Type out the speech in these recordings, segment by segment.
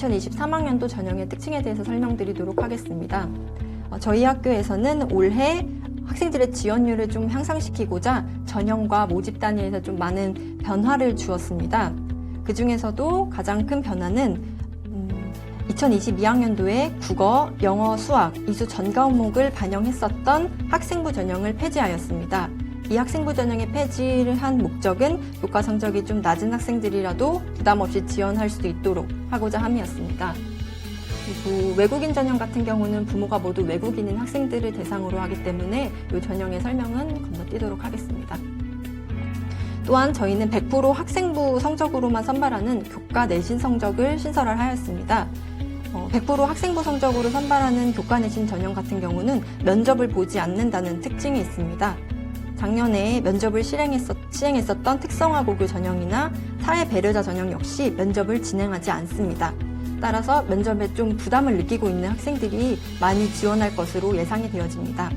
2023학년도 전형의 특징에 대해서 설명드리도록 하겠습니다. 저희 학교에서는 올해 학생들의 지원율을 좀 향상시키고자 전형과 모집 단위에서 좀 많은 변화를 주었습니다. 그 중에서도 가장 큰 변화는 2022학년도에 국어, 영어, 수학, 이수 전 과목을 반영했었던 학생부 전형을 폐지하였습니다. 이 학생부 전형의 폐지를 한 목적은 교과 성적이 좀 낮은 학생들이라도 부담 없이 지원할 수 있도록 하고자 함이었습니다. 그리고 외국인 전형 같은 경우는 부모가 모두 외국인인 학생들을 대상으로 하기 때문에 이 전형의 설명은 건너뛰도록 하겠습니다. 또한 저희는 100% 학생부 성적으로만 선발하는 교과 내신 성적을 신설을 하였습니다. 100% 학생부 성적으로 선발하는 교과 내신 전형 같은 경우는 면접을 보지 않는다는 특징이 있습니다. 작년에 면접을 시행했었던 특성화고교 전형이나 사회 배려자 전형 역시 면접을 진행하지 않습니다. 따라서 면접에 좀 부담을 느끼고 있는 학생들이 많이 지원할 것으로 예상이 되어집니다.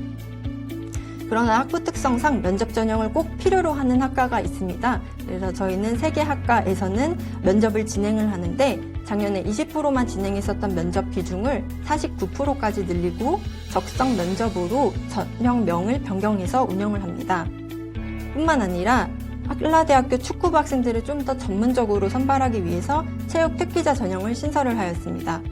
그러나 학부 특성상 면접 전형을 꼭 필요로 하는 학과가 있습니다. 그래서 저희는 3개 학과에서는 면접을 진행을 하는데 작년에 20%만 진행했었던 면접 비중을 49%까지 늘리고 적성 면접으로 전형명을 변경해서 운영을 합니다. 뿐만 아니라 한라대학교 축구부 학생들을 좀 더 전문적으로 선발하기 위해서 체육 특기자 전형을 신설을 하였습니다.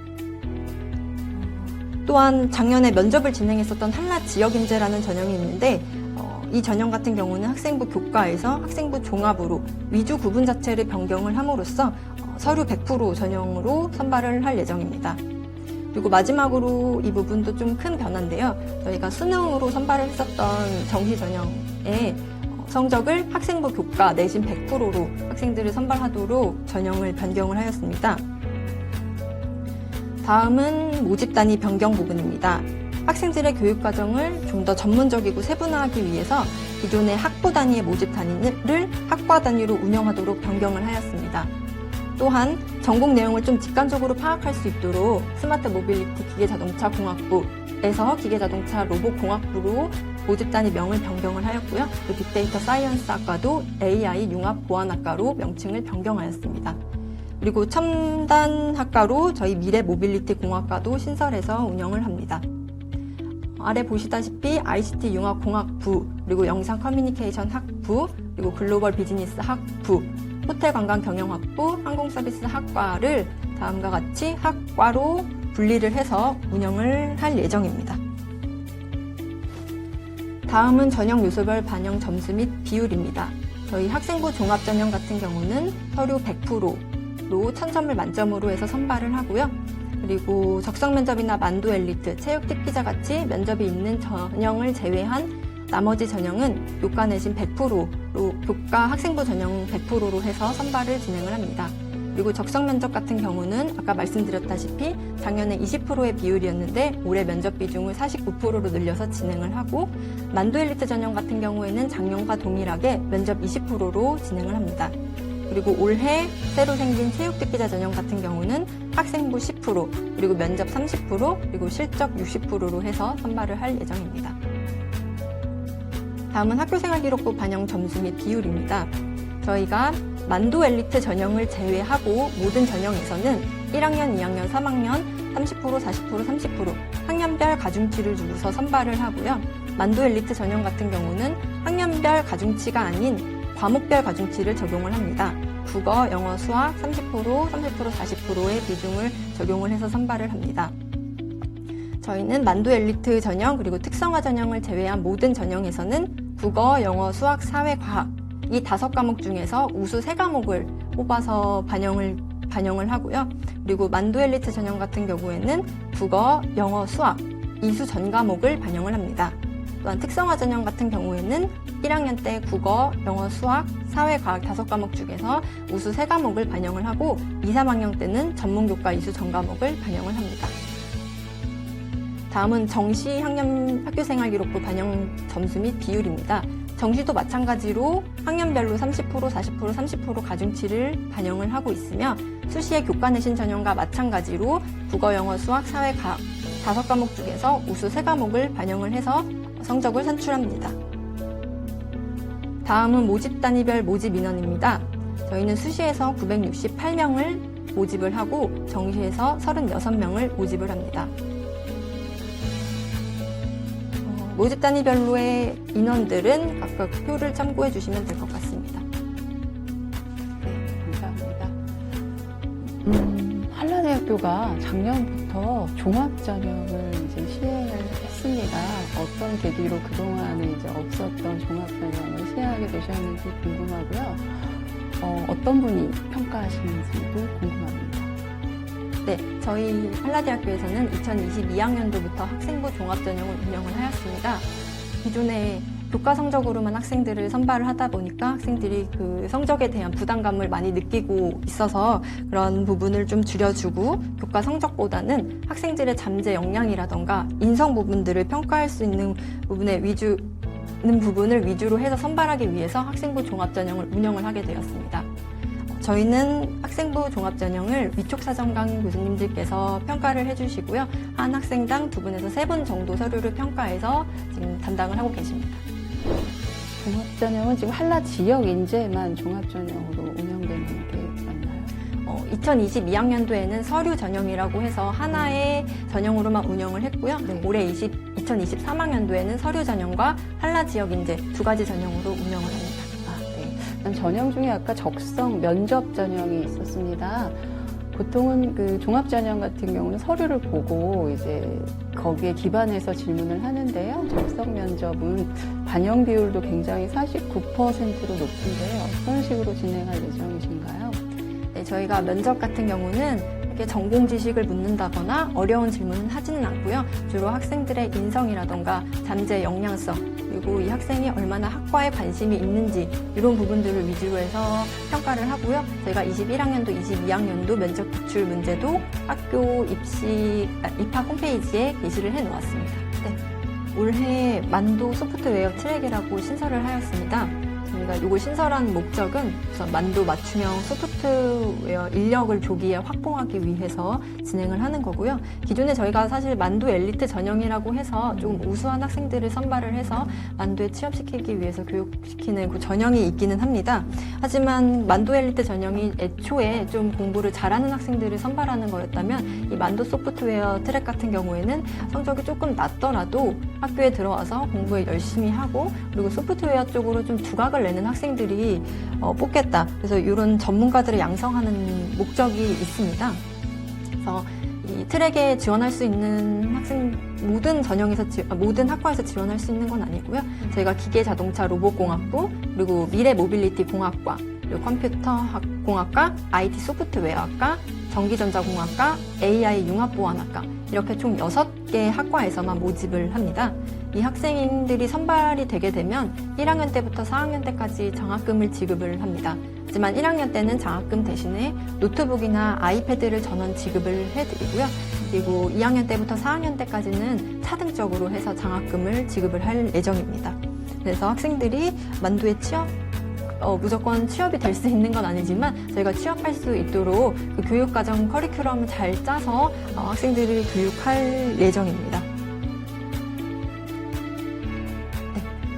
또한 작년에 면접을 진행했었던 한라 지역인재라는 전형이 있는데 이 전형 같은 경우는 학생부 교과에서 학생부 종합으로 위주 구분 자체를 변경을 함으로써 서류 100% 전형으로 선발을 할 예정입니다. 그리고 마지막으로 이 부분도 좀 큰 변화인데요. 저희가 수능으로 선발을 했었던 정시 전형의 성적을 학생부 교과 내신 100%로 학생들을 선발하도록 전형을 변경을 하였습니다. 다음은 모집 단위 변경 부분입니다. 학생들의 교육 과정을 좀 더 전문적이고 세분화하기 위해서 기존의 학부 단위의 모집 단위를 학과 단위로 운영하도록 변경을 하였습니다. 또한 전공 내용을 좀 직관적으로 파악할 수 있도록 스마트 모빌리티 기계자동차공학부에서 기계자동차 로봇공학부로 모집 단위 명을 변경을 하였고요. 또 빅데이터 사이언스 학과도 AI 융합보안학과로 명칭을 변경하였습니다. 그리고 첨단 학과로 저희 미래 모빌리티 공학과도 신설해서 운영을 합니다. 아래 보시다시피 ICT 융합공학부, 그리고 영상 커뮤니케이션 학부, 그리고 글로벌 비즈니스 학부, 호텔 관광 경영학부, 항공서비스 학과를 다음과 같이 학과로 분리를 해서 운영을 할 예정입니다. 다음은 전형 요소별 반영 점수 및 비율입니다. 저희 학생부 종합전형 같은 경우는 서류 100%로 1000점을 만점으로 해서 선발을 하고요. 그리고 적성 면접이나 만도 엘리트, 체육 특기자 같이 면접이 있는 전형을 제외한 나머지 전형은 교과 내신 100%로 교과 학생부 전형 100%로 해서 선발을 진행을 합니다. 그리고 적성 면접 같은 경우는 아까 말씀드렸다시피 작년에 20%의 비율이었는데 올해 면접 비중을 49%로 늘려서 진행을 하고 만도 엘리트 전형 같은 경우에는 작년과 동일하게 면접 20%로 진행을 합니다. 그리고 올해 새로 생긴 체육특기자 전형 같은 경우는 학생부 10%, 그리고 면접 30%, 그리고 실적 60%로 해서 선발을 할 예정입니다. 다음은 학교생활기록부 반영 점수 및 비율입니다. 저희가 만도 엘리트 전형을 제외하고 모든 전형에서는 1학년, 2학년, 3학년 30%, 40%, 30% 학년별 가중치를 주고서 선발을 하고요. 만도 엘리트 전형 같은 경우는 학년별 가중치가 아닌 과목별 가중치를 적용을 합니다. 국어, 영어, 수학 30%, 40%의 비중을 적용을 해서 선발을 합니다. 저희는 만도 엘리트 전형 그리고 특성화 전형을 제외한 모든 전형에서는 국어, 영어, 수학, 사회, 과학 이 5과목 중에서 우수 3과목을 뽑아서 반영을 하고요. 그리고 만도 엘리트 전형 같은 경우에는 국어, 영어, 수학 이수 전 과목을 반영을 합니다. 또한 특성화 전형 같은 경우에는 1학년 때 국어, 영어, 수학, 사회, 과학 5과목 중에서 우수 3과목을 반영을 하고 2, 3학년 때는 전문교과 이수 전 과목을 반영을 합니다. 다음은 정시 학년 학교생활기록부 반영 점수 및 비율입니다. 정시도 마찬가지로 학년별로 30%, 40%, 30% 가중치를 반영을 하고 있으며 수시의 교과 내신 전형과 마찬가지로 국어, 영어, 수학, 사회, 과학 5과목 중에서 우수 3과목을 반영을 해서 성적을 산출합니다. 다음은 모집 단위별 모집 인원입니다. 저희는 수시에서 968명을 모집을 하고 정시에서 36명을 모집을 합니다. 모집 단위별로의 인원들은 각각 표를 참고해 주시면 될 것 같습니다. 네, 감사합니다. 한라대학교가 작년부터 종합전형을 이제 시행을 했습니다. 어떤 계기로 그동안은 이제 없었던 종합전형을 시행하게 되셨는지 궁금하고요. 어떤 분이 평가하시는지도 궁금합니다. 네, 저희 한라대학교에서는 2022학년도부터 학생부 종합전형을 운영을 하였습니다. 기존에 교과 성적으로만 학생들을 선발을 하다 보니까 학생들이 그 성적에 대한 부담감을 많이 느끼고 있어서 그런 부분을 좀 줄여주고 교과 성적보다는 학생들의 잠재 역량이라던가 인성 부분들을 평가할 수 있는 부분을 위주로 해서 선발하기 위해서 학생부 종합전형을 운영을 하게 되었습니다. 저희는 학생부 종합전형을 위촉사정강 교수님들께서 평가를 해주시고요. 한 학생당 2분에서 3분 정도 서류를 평가해서 지금 담당을 하고 계십니다. 종합전형은 지금 한라 지역 인재만 종합전형으로 운영되는 게 맞나요? 2022학년도에는 서류 전형이라고 해서 하나의 전형으로만 운영을 했고요. 네. 올해 2023학년도에는 서류 전형과 한라 지역 인재 2가지 전형으로 운영을 합니다. 전형 중에 아까 적성 면접 전형이 있었습니다. 보통은 그 종합 전형 같은 경우는 서류를 보고 이제 거기에 기반해서 질문을 하는데요. 적성 면접은 반영 비율도 굉장히 49%로 높은데요. 어떤 식으로 진행할 예정이신가요? 네, 저희가 면접 같은 경우는 이렇게 전공 지식을 묻는다거나 어려운 질문은 하지는 않고요. 주로 학생들의 인성이라던가 잠재 역량성, 그리고 이 학생이 얼마나 학과에 관심이 있는지 이런 부분들을 위주로 해서 평가를 하고요. 저희가 21학년도, 22학년도 면접 기출 문제도 학교 입학 홈페이지에 게시를 해놓았습니다. 네, 올해 만도 소프트웨어 트랙이라고 신설을 하였습니다. 저희가 이걸 신설한 목적은 우선 만도 맞춤형 소프트웨어 인력을 조기에 확보하기 위해서 진행을 하는 거고요. 기존에 저희가 사실 만도 엘리트 전형이라고 해서 좀 우수한 학생들을 선발을 해서 만도에 취업시키기 위해서 교육시키는 그 전형이 있기는 합니다. 하지만 만도 엘리트 전형이 애초에 좀 공부를 잘하는 학생들을 선발하는 거였다면 이 만도 소프트웨어 트랙 같은 경우에는 성적이 조금 낮더라도 학교에 들어와서 공부에 열심히 하고 그리고 소프트웨어 쪽으로 좀 두각을 내는 학생들이 뽑겠다. 그래서 이런 전문가들을 양성하는 목적이 있습니다. 그래서 이 트랙에 지원할 수 있는 모든 모든 학과에서 지원할 수 있는 건 아니고요. 저희가 기계 자동차 로봇공학부, 그리고 미래 모빌리티 공학과, 그리고 컴퓨터 공학과, IT 소프트웨어학과, 전기전자공학과, AI 융합보안학과 이렇게 총 6개 학과에서만 모집을 합니다. 이 학생들이 선발이 되게 되면 1학년 때부터 4학년 때까지 장학금을 지급을 합니다. 하지만 1학년 때는 장학금 대신에 노트북이나 아이패드를 전원 지급을 해드리고요. 그리고 2학년 때부터 4학년 때까지는 차등적으로 해서 장학금을 지급을 할 예정입니다. 그래서 학생들이 만도에 무조건 취업이 될 수 있는 건 아니지만 저희가 취업할 수 있도록 그 교육과정 커리큘럼을 잘 짜서 학생들을 교육할 예정입니다.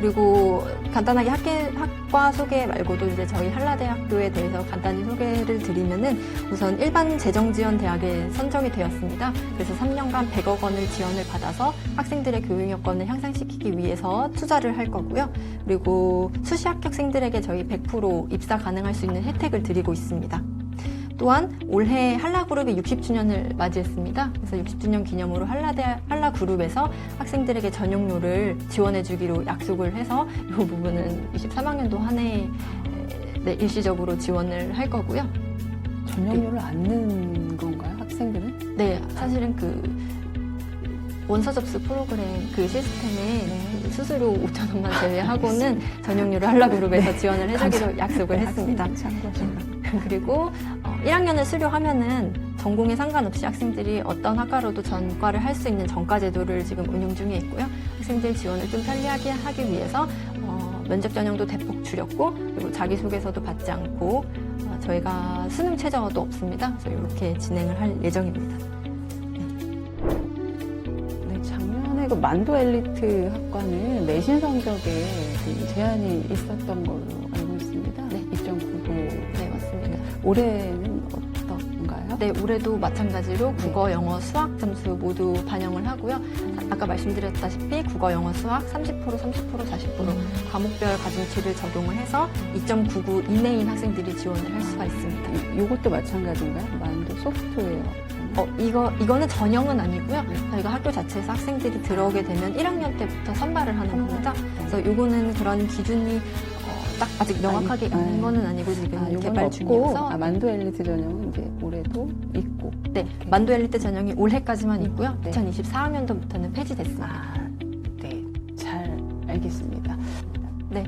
그리고 간단하게 학과 소개 말고도 이제 저희 한라대학교에 대해서 간단히 소개를 드리면은 우선 일반 재정지원대학에 선정이 되었습니다. 그래서 3년간 100억 원을 지원을 받아서 학생들의 교육 여건을 향상시키기 위해서 투자를 할 거고요. 그리고 수시 합격생들에게 저희 100% 입사 가능할 수 있는 혜택을 드리고 있습니다. 또한 올해 한라그룹이 60주년을 맞이했습니다. 그래서 60주년 기념으로 한라그룹에서 학생들에게 전용료를 지원해주기로 약속을 해서 이 부분은 23학년도 한 해 일시적으로 지원을 할 거고요. 전용료를 안 넣는 건가요, 학생들은? 네, 사실은 원서 접수 프로그램 시스템에 수수료 5,000원만 제외하고는 전용료를 한라그룹에서 지원을 해주기로 약속을 했습니다. 그리고 1학년을 수료하면은 전공에 상관없이 학생들이 어떤 학과로도 전과를 할 수 있는 전과 제도를 지금 운영 중에 있고요. 학생들 지원을 좀 편리하게 하기 위해서 면접 전형도 대폭 줄였고 그리고 자기소개서도 받지 않고 저희가 수능 최저도 없습니다. 그래서 이렇게 진행을 할 예정입니다. 네, 작년에 그 만도 엘리트 학과는 내신 성적에 제한이 있었던 걸로 알고 있습니다. 네. 2.95. 네, 맞습니다. 올해는 어떤가요? 네, 올해도 마찬가지로 국어, 영어, 수학 점수 모두 반영을 하고요. 아까 말씀드렸다시피 국어, 영어, 수학 30%, 40% 과목별 가중치를 적용을 해서 2.99 이내인 학생들이 지원을 할 수가 있습니다. 이것도 마찬가지인가요? 만두 소프트웨어. 이거는 전형은 아니고요. 저희가 학교 자체에서 학생들이 들어오게 되면 1학년 때부터 선발을 하는 겁니다. 그래서 요거는 그런 기준이 딱 아직 명확하게 있는 거는 아니고 지금 개발 중이어서. 만두 엘리트 전형은 이제 올해도 있고. 네, 만두 엘리트 전형이 올해까지만 있고요. 네. 2024학년도부터는 폐지됐습니다. 네, 잘 알겠습니다. 네,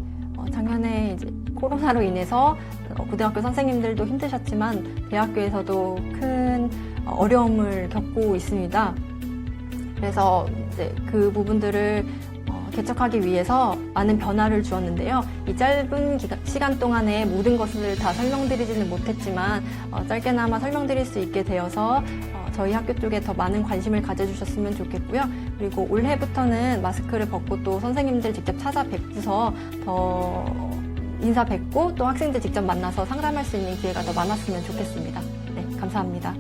작년에 이제 코로나로 인해서 고등학교 선생님들도 힘드셨지만 대학교에서도 큰 어려움을 겪고 있습니다. 그래서 이제 그 부분들을 개척하기 위해서 많은 변화를 주었는데요. 이 짧은 시간 동안에 모든 것을 다 설명드리지는 못했지만 짧게나마 설명드릴 수 있게 되어서 저희 학교 쪽에 더 많은 관심을 가져주셨으면 좋겠고요. 그리고 올해부터는 마스크를 벗고 또 선생님들 직접 찾아뵙고서 더 인사 뵙고 또 학생들 직접 만나서 상담할 수 있는 기회가 더 많았으면 좋겠습니다. 네, 감사합니다.